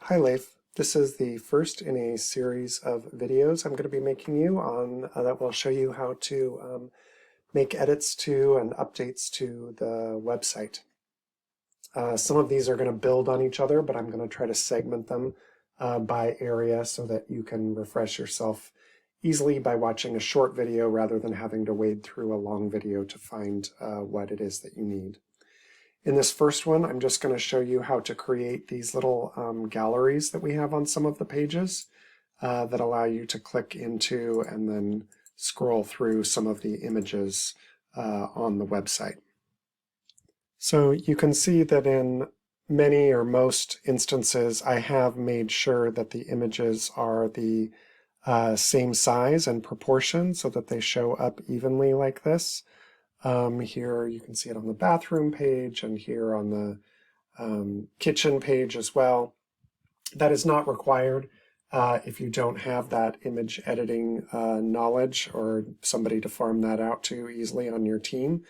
Hi Leif, this is the first in a series of videos I'm going to be making you on that will show you how to make edits to and updates to the website. Some of these are going to build on each other, but I'm going to try to segment them by area so that you can refresh yourself easily by watching a short video rather than having to wade through a long video to find what it is that you need. In this first one, I'm just going to show you how to create these little galleries that we have on some of the pages that allow you to click into and then scroll through some of the images on the website. So you can see that in many or most instances, I have made sure that the images are the same size and proportion so that they show up evenly like this. Here you can see it on the bathroom page and here on the kitchen page as well. That is not required if you don't have that image editing knowledge or somebody to farm that out to easily on your team.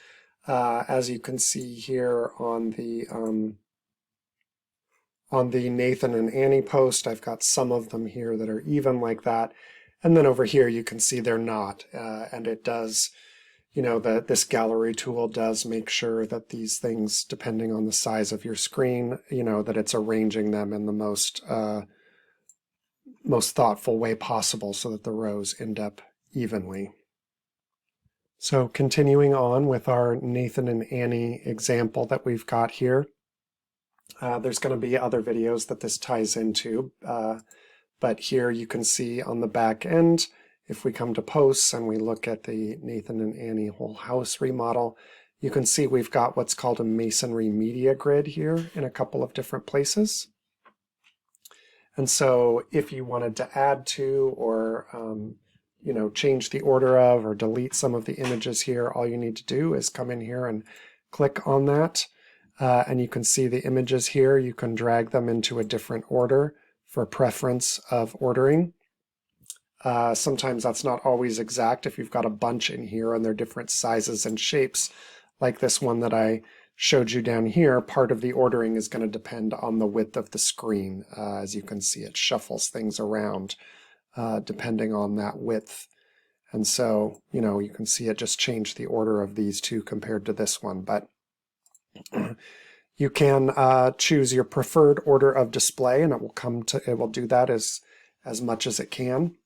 As you can see here on the Nathan and Annie post, I've got some of them here that are even like that. And then over here you can see they're not, and it does, you know, that this gallery tool does make sure that these things, depending on the size of your screen, you know, that it's arranging them in the most thoughtful way possible so that the rows end up evenly. So continuing on with our Nathan and Annie example that we've got here, there's going to be other videos that this ties into, but here you can see on the back end, if we come to posts and we look at the Nathan and Annie whole house remodel, you can see we've got what's called a masonry media grid here in a couple of different places. And so if you wanted to add to or you know, change the order of or delete some of the images here, all you need to do is come in here and click on that. And you can see the images here. You can drag them into a different order for preference of ordering. Sometimes that's not always exact if you've got a bunch in here and they're different sizes and shapes, like this one that I showed you down here. Part of the ordering is going to depend on the width of the screen. As you can see, it shuffles things around depending on that width. And so, you know, you can see it just changed the order of these two compared to this one. But you can choose your preferred order of display, and it will do that as much as it can.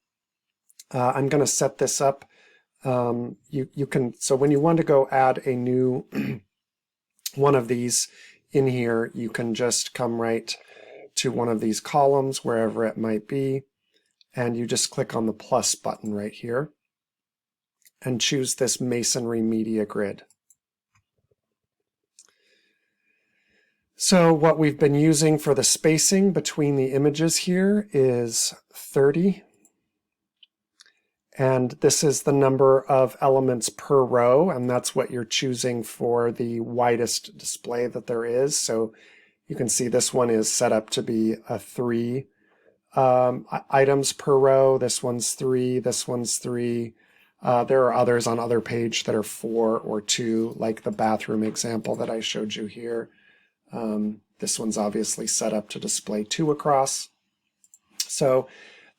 I'm going to set this up. So when you want to go add a new one of these in here, you can just come right to one of these columns, wherever it might be, and you just click on the plus button right here and choose this masonry media grid. So what we've been using for the spacing between the images here is 30. And this is the number of elements per row, and that's what you're choosing for the widest display that there is. So you can see this one is set up to be a 3 items per row. This one's 3, this one's 3. There are others on other page that are 4 or 2, like the bathroom example that I showed you here. This one's obviously set up to display 2 across. So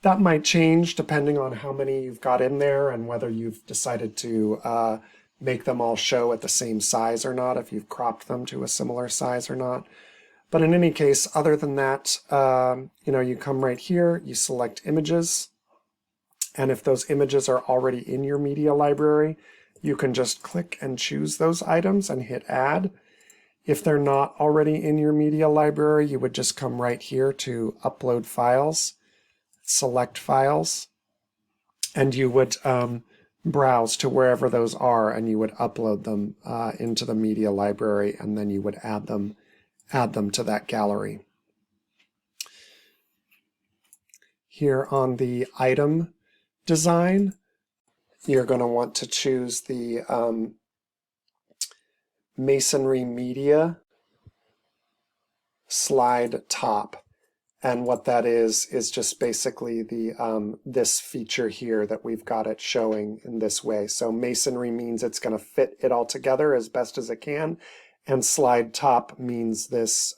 that might change depending on how many you've got in there and whether you've decided to make them all show at the same size or not, if you've cropped them to a similar size or not. But in any case, other than that, you know, you come right here, you select images, and if those images are already in your media library, you can just click and choose those items and hit add. If they're not already in your media library, you would just come right here to upload files, select files, and you would browse to wherever those are and you would upload them into the media library, and then you would add them to that gallery. Here on the item design, you're going to want to choose the masonry media slide top. And what that is just basically the this feature here that we've got it showing in this way. So masonry means it's going to fit it all together as best as it can, and slide top means this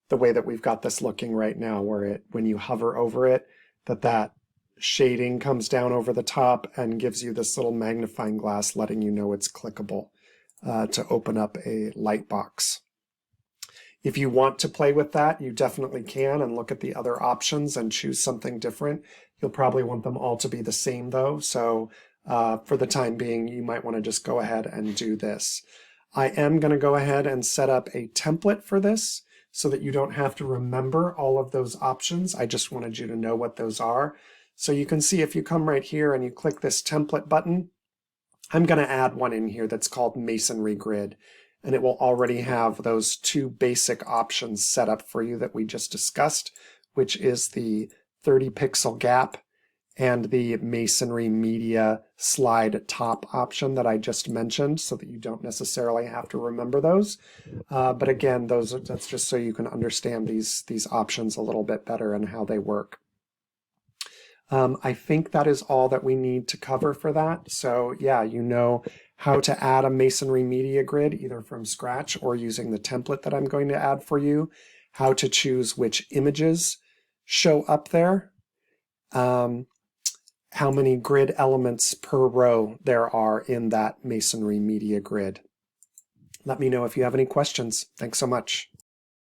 the way that we've got this looking right now, where when you hover over it, that shading comes down over the top and gives you this little magnifying glass letting you know it's clickable to open up a light box. If you want to play with that, you definitely can and look at the other options and choose something different. You'll probably want them all to be the same though, so for the time being, you might want to just go ahead and do this. I am going to go ahead and set up a template for this so that you don't have to remember all of those options. I just wanted you to know what those are. So you can see if you come right here and you click this template button, I'm going to add one in here that's called Masonry Grid. And it will already have those two basic options set up for you that we just discussed, which is the 30 pixel gap and the Masonry Media slide top option that I just mentioned, so that you don't necessarily have to remember those. But again, that's just so you can understand these options a little bit better and how they work. I think that is all that we need to cover for that. So yeah, you know how to add a Masonry Media Grid either from scratch or using the template that I'm going to add for you, how to choose which images show up there, how many grid elements per row there are in that Masonry Media Grid. Let me know if you have any questions. Thanks so much.